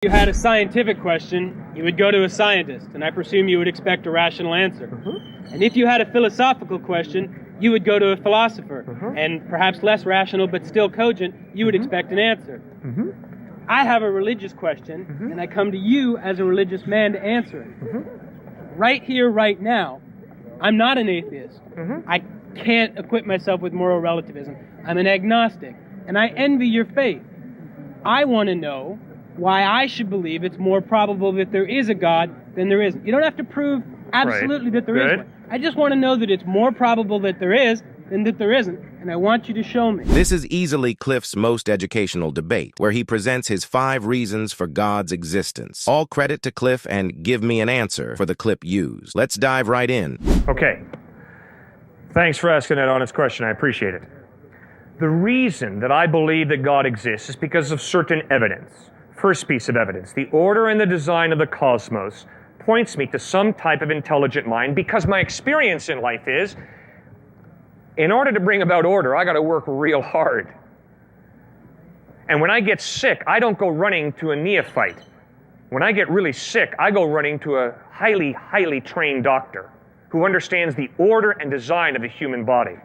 If you had a scientific question, you would go to a scientist, and I presume you would expect a rational answer. And if you had a philosophical question, you would go to a philosopher, and perhaps less rational but still cogent, you would expect an answer. I have a religious question, and I come to you as a religious man to answer it. Right here, right now, I'm not an atheist. I can't equip myself with moral relativism. I'm an agnostic, and I envy your faith. I want to know why I should believe it's more probable that there is a God than there isn't. You don't have to prove absolutely that there is one. I just want to know that it's more probable that there is than that there isn't, and I want you to show me. This is easily Cliff's most educational debate, where he presents his 5 reasons for God's existence. All credit to Cliff and Give Me an Answer for the clip used. Let's dive right in. Okay. Thanks for asking that honest question. I appreciate it. The reason that I believe that God exists is because of certain evidence. First piece of evidence, the order and the design of the cosmos points me to some type of intelligent mind, because my experience in life is, in order to bring about order, I got to work real hard. And when I get sick, I don't go running to a neophyte. When I get really sick, I go running to a highly, highly trained doctor who understands the order and design of the human body.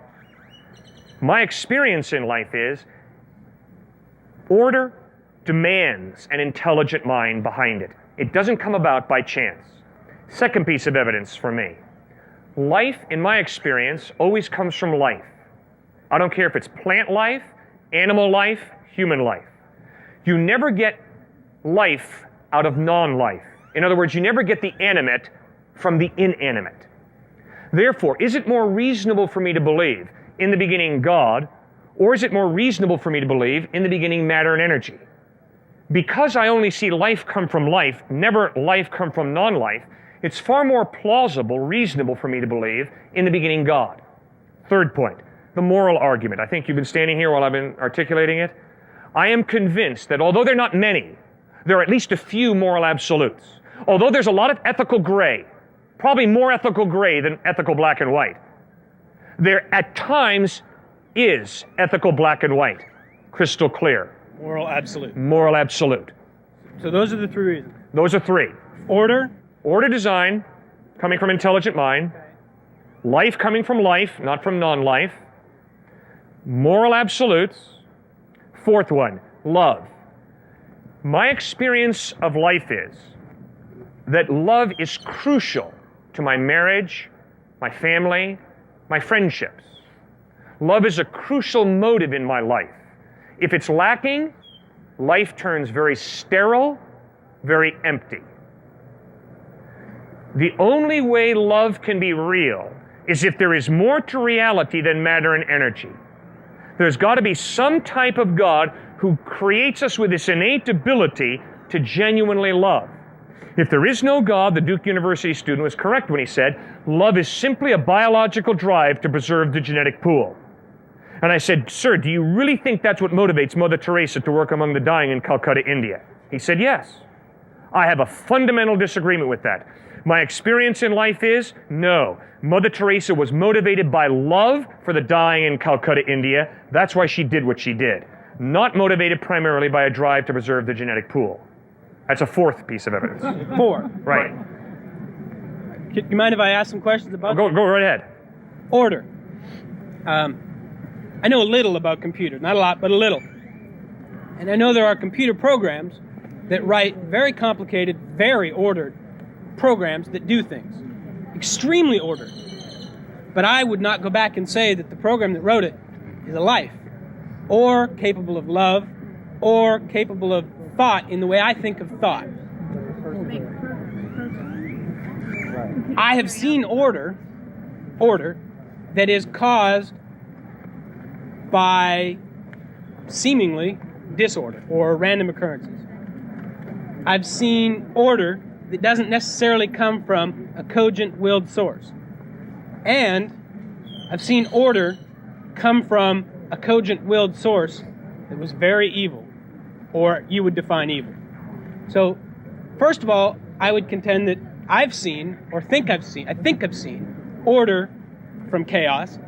My experience in life is, order demands an intelligent mind behind it. It doesn't come about by chance. Second piece of evidence for me. Life, in my experience, always comes from life. I don't care if it's plant life, animal life, human life. You never get life out of non-life. In other words, you never get the animate from the inanimate. Therefore, is it more reasonable for me to believe in the beginning God, or is it more reasonable for me to believe in the beginning matter and energy? Because I only see life come from life, never life come from non-life, it's far more plausible, reasonable for me to believe in the beginning God. Third point, the moral argument. I think you've been standing here while I've been articulating it. I am convinced that although there are not many, there are at least a few moral absolutes. Although there's a lot of ethical gray, probably more ethical gray than ethical black and white, there at times is ethical black and white, crystal clear. Moral absolute. Moral absolute. So those are the 3 reasons. Those are 3. Order. Order design, coming from intelligent mind. Life coming from life, not from non-life. Moral absolutes. Fourth one, love. My experience of life is that love is crucial to my marriage, my family, my friendships. Love is a crucial motive in my life. If it's lacking, life turns very sterile, very empty. The only way love can be real is if there is more to reality than matter and energy. There's got to be some type of God who creates us with this innate ability to genuinely love. If there is no God, the Duke University student was correct when he said, love is simply a biological drive to preserve the genetic pool. And I said, sir, do you really think that's what motivates Mother Teresa to work among the dying in Calcutta, India? He said, yes. I have a fundamental disagreement with that. My experience in life is, no. Mother Teresa was motivated by love for the dying in Calcutta, India. That's why she did what she did. Not motivated primarily by a drive to preserve the genetic pool. That's a 4th piece of evidence. 4. Right. Do you mind if I ask some questions about Go right ahead. Order. I know a little about computers. Not a lot, but a little. And I know there are computer programs that write very complicated, very ordered programs that do things. Extremely ordered. But I would not go back and say that the program that wrote it is a life, or capable of love, or capable of thought in the way I think of thought. I have seen order that is caused by seemingly disorder or random occurrences. I've seen order that doesn't necessarily come from a cogent willed source. And I've seen order come from a cogent willed source that was very evil, or you would define evil. So, first of all, I would contend that I've seen, or I think I've seen order from chaos,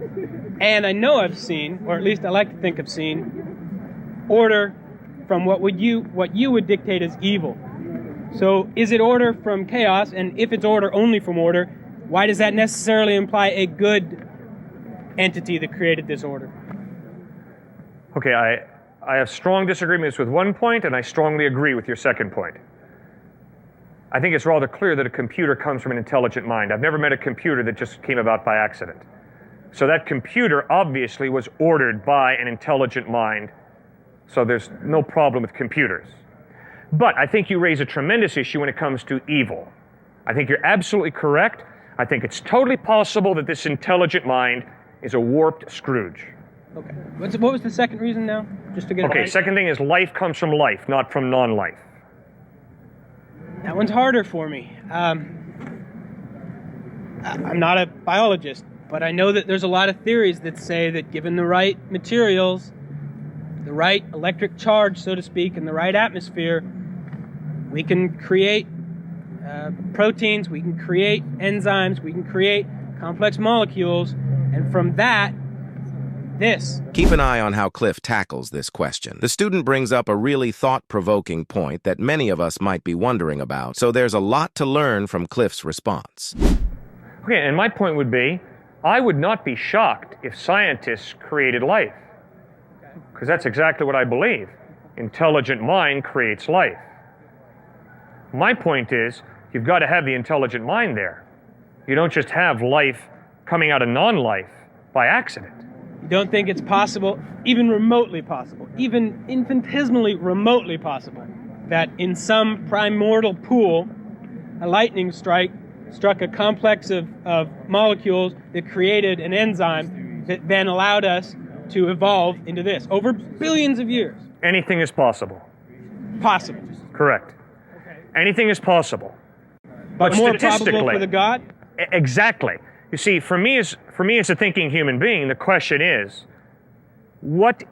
and I know I've seen, or at least I like to think I've seen, order from what you would dictate as evil. So is it order from chaos? And if it's order only from order, why does that necessarily imply a good entity that created this order? Okay, I have strong disagreements with one point, and I strongly agree with your second point. I think it's rather clear that a computer comes from an intelligent mind. I've never met a computer that just came about by accident. So that computer obviously was ordered by an intelligent mind, so there's no problem with computers. But I think you raise a tremendous issue when it comes to evil. I think you're absolutely correct. I think it's totally possible that this intelligent mind is a warped Scrooge. Okay. What was the second reason now? Just to get it Okay, right? second thing is life comes from life, not from non-life. That one's harder for me. I'm not a biologist, but I know that there's a lot of theories that say that given the right materials, the right electric charge, so to speak, and the right atmosphere, we can create proteins, we can create enzymes, we can create complex molecules, and from that, this. Keep an eye on how Cliff tackles this question. The student brings up a really thought-provoking point that many of us might be wondering about, so there's a lot to learn from Cliff's response. Okay, and my point would be, I would not be shocked if scientists created life. Because that's exactly what I believe. Intelligent mind creates life. My point is, you've got to have the intelligent mind there. You don't just have life coming out of non-life by accident. You don't think it's possible, even remotely possible, even infinitesimally remotely possible, that in some primordial pool, a lightning strike struck a complex of molecules that created an enzyme that then allowed us to evolve into this over billions of years? Anything is possible. Possible. Correct. Anything is possible. But more probable statistically, for the God? Exactly. You see, for me as a thinking human being, the question is, what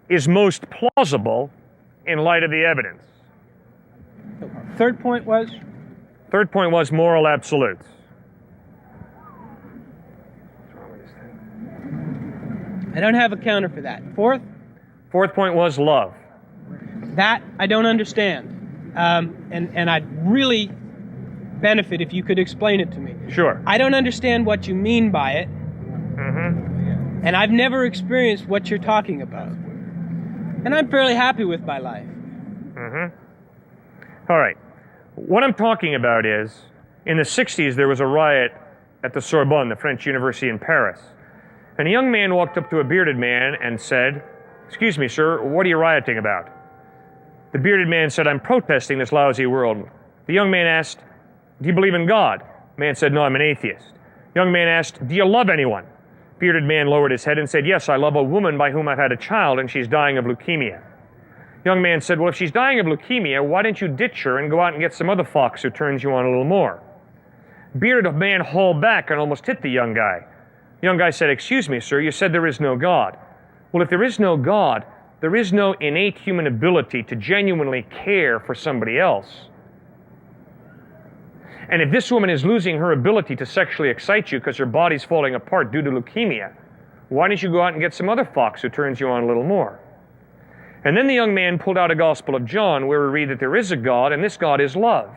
is most plausible in light of the evidence? Third point was? Third point was moral absolutes. I don't have a counter for that. Fourth? Fourth point was love. That I don't understand. And I'd really benefit if you could explain it to me. Sure. I don't understand what you mean by it. Mm-hmm. And I've never experienced what you're talking about. And I'm fairly happy with my life. Mm-hmm. All right. What I'm talking about is, in the 60s, there was a riot at the Sorbonne, the French university in Paris. And a young man walked up to a bearded man and said, "Excuse me, sir, what are you rioting about?" The bearded man said, "I'm protesting this lousy world." The young man asked, "Do you believe in God?" The man said, "No, I'm an atheist." The young man asked, "Do you love anyone?" Bearded man lowered his head and said, "Yes, I love a woman by whom I've had a child, and she's dying of leukemia." Young man said, "Well, if she's dying of leukemia, why don't you ditch her and go out and get some other fox who turns you on a little more?" Bearded man hauled back and almost hit the young guy. The young guy said, "Excuse me, sir, you said there is no God." Well, if there is no God, there is no innate human ability to genuinely care for somebody else. And if this woman is losing her ability to sexually excite you because her body's falling apart due to leukemia, why don't you go out and get some other fox who turns you on a little more? And then the young man pulled out a Gospel of John where we read that there is a God, and this God is love.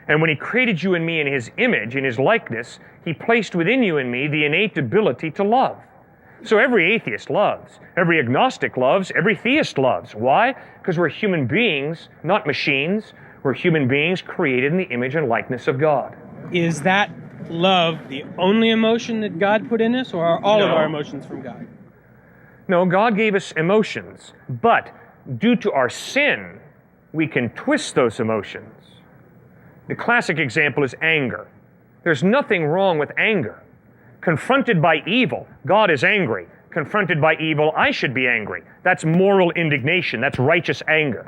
And when he created you and me in his image, in his likeness, he placed within you and me the innate ability to love. So every atheist loves, every agnostic loves, every theist loves. Why? Because we're human beings, not machines. We're human beings created in the image and likeness of God. Is that love the only emotion that God put in us, or are all of No. our emotions from God? No, God gave us emotions, but due to our sin, we can twist those emotions. The classic example is anger. There's nothing wrong with anger. Confronted by evil, God is angry. Confronted by evil, I should be angry. That's moral indignation. That's righteous anger.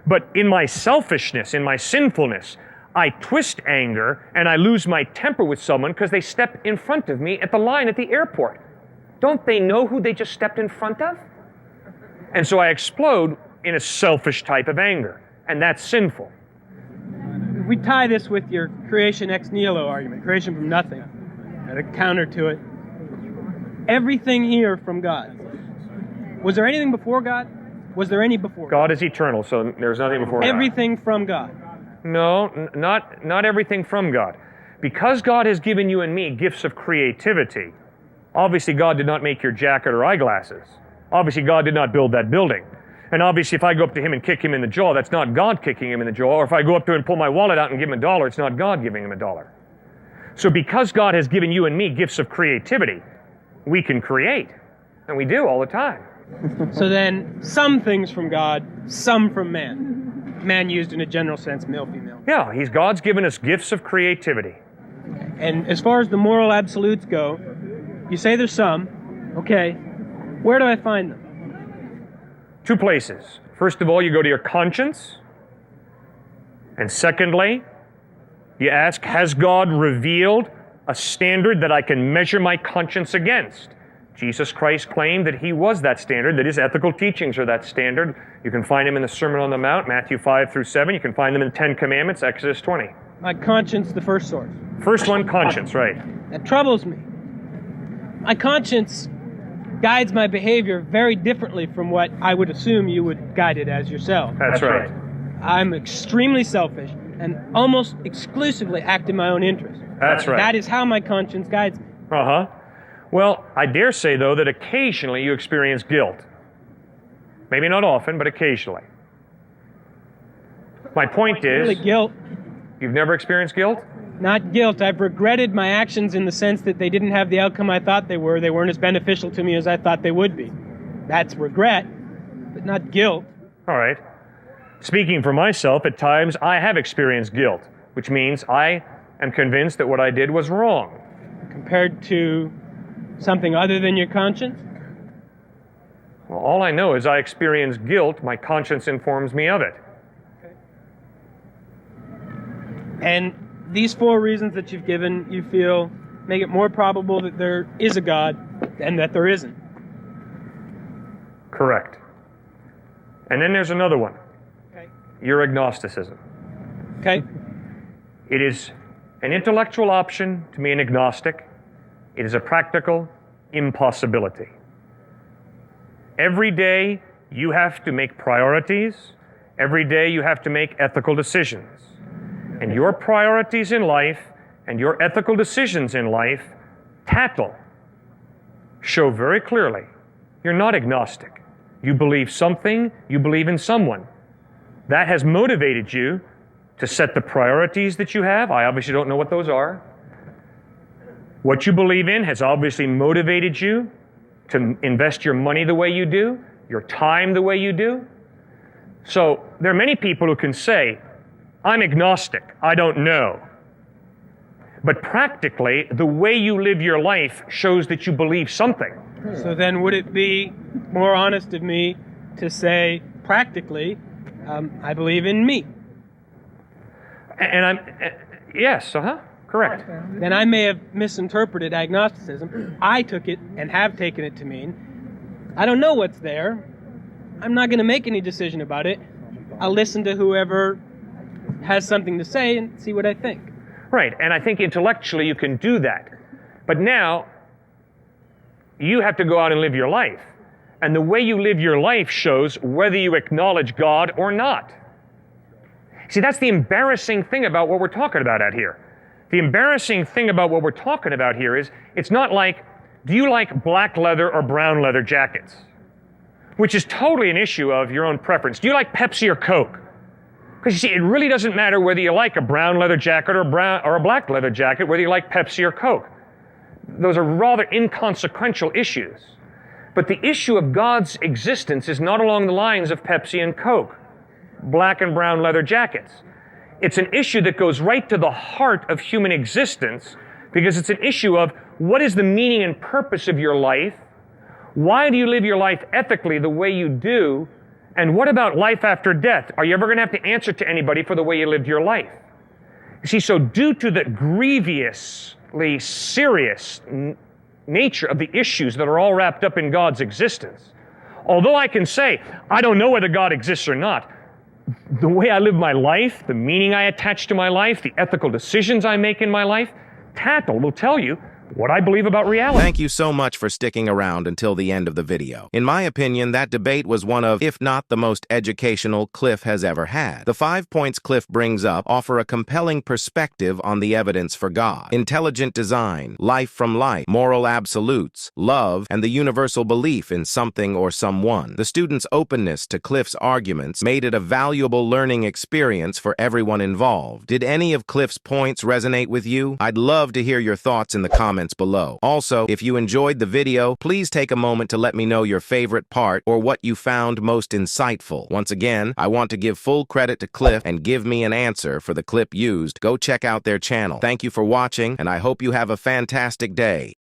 But in my selfishness, in my sinfulness, I twist anger and I lose my temper with someone because they step in front of me at the line at the airport. Don't they know who they just stepped in front of? And so I explode in a selfish type of anger, and that's sinful. If we tie this with your creation ex nihilo argument, creation from nothing, and a counter to it, everything here from God. Was there anything before God? Was there any before God? God is eternal, so there's nothing before God. Everything from God. No, not everything from God. Because God has given you and me gifts of creativity, obviously God did not make your jacket or eyeglasses. Obviously God did not build that building. And obviously if I go up to him and kick him in the jaw, that's not God kicking him in the jaw. Or if I go up to him and pull my wallet out and give him $1, it's not God giving him $1. So because God has given you and me gifts of creativity, we can create. And we do all the time. So then, some things from God, some from man. Man used in a general sense, male, female. Yeah, God's given us gifts of creativity. And as far as the moral absolutes go, you say there's some. Okay, where do I find them? 2 places. First of all, you go to your conscience. And secondly, you ask, has God revealed a standard that I can measure my conscience against? Jesus Christ claimed that he was that standard, that his ethical teachings are that standard. You can find them in the Sermon on the Mount, Matthew 5 through 7. You can find them in the 10 Commandments, Exodus 20. My conscience, the first source. First one, conscience, right. That troubles me. My conscience guides my behavior very differently from what I would assume you would guide it as yourself. That's right. I'm extremely selfish and almost exclusively act in my own interest. That's right. That is how my conscience guides me. Uh-huh. Well, I dare say, though, that occasionally you experience guilt. Maybe not often, but occasionally. My point is, Really guilt. you've never experienced guilt? Not guilt. I've regretted my actions in the sense that they didn't have the outcome I thought they were. They weren't as beneficial to me as I thought they would be. That's regret, but not guilt. All right. Speaking for myself, at times I have experienced guilt, which means I am convinced that what I did was wrong. Compared to something other than your conscience? Well, all I know is I experience guilt. My conscience informs me of it. And these 4 reasons that you've given, you feel, make it more probable that there is a God than that there isn't. Correct. And then there's another one. Okay. Your agnosticism. Okay? It is an intellectual option to be an agnostic. It is a practical impossibility. Every day you have to make priorities. Every day you have to make ethical decisions. And your priorities in life and your ethical decisions in life, show very clearly you're not agnostic. You believe something, you believe in someone. That has motivated you to set the priorities that you have. I obviously don't know what those are. What you believe in has obviously motivated you to invest your money the way you do, your time the way you do. So there are many people who can say, I'm agnostic, I don't know. But practically, the way you live your life shows that you believe something. So then would it be more honest of me to say, practically, I believe in me? And yes, correct. Then I may have misinterpreted agnosticism. I took it and have taken it to mean, I don't know what's there. I'm not going to make any decision about it. I'll listen to whoever has something to say and see what I think. Right, and I think intellectually you can do that. But now, you have to go out and live your life. And the way you live your life shows whether you acknowledge God or not. See, that's the embarrassing thing about what we're talking about out here. The embarrassing thing about what we're talking about here is, it's not like, do you like black leather or brown leather jackets? Which is totally an issue of your own preference. Do you like Pepsi or Coke? Because you see, it really doesn't matter whether you like a brown leather jacket or a black leather jacket, whether you like Pepsi or Coke. Those are rather inconsequential issues. But the issue of God's existence is not along the lines of Pepsi and Coke, black and brown leather jackets. It's an issue that goes right to the heart of human existence, because it's an issue of what is the meaning and purpose of your life? Why do you live your life ethically the way you do? And what about life after death? Are you ever going to have to answer to anybody for the way you lived your life? You see, so due to the grievously serious nature of the issues that are all wrapped up in God's existence, although I can say, I don't know whether God exists or not, the way I live my life, the meaning I attach to my life, the ethical decisions I make in my life, Tattle will tell you what I believe about reality. Thank you so much for sticking around until the end of the video. In my opinion, that debate was one of, if not the most educational Cliff has ever had. The 5 points Cliff brings up offer a compelling perspective on the evidence for God, intelligent design, life from life, moral absolutes, love, and the universal belief in something or someone. The student's openness to Cliff's arguments made it a valuable learning experience for everyone involved. Did any of Cliff's points resonate with you? I'd love to hear your thoughts in the comments below. Also, if you enjoyed the video, please take a moment to let me know your favorite part or what you found most insightful. Once again, I want to give full credit to Cliff and Give Me an Answer for the clip used. Go check out their channel. Thank you for watching, and I hope you have a fantastic day.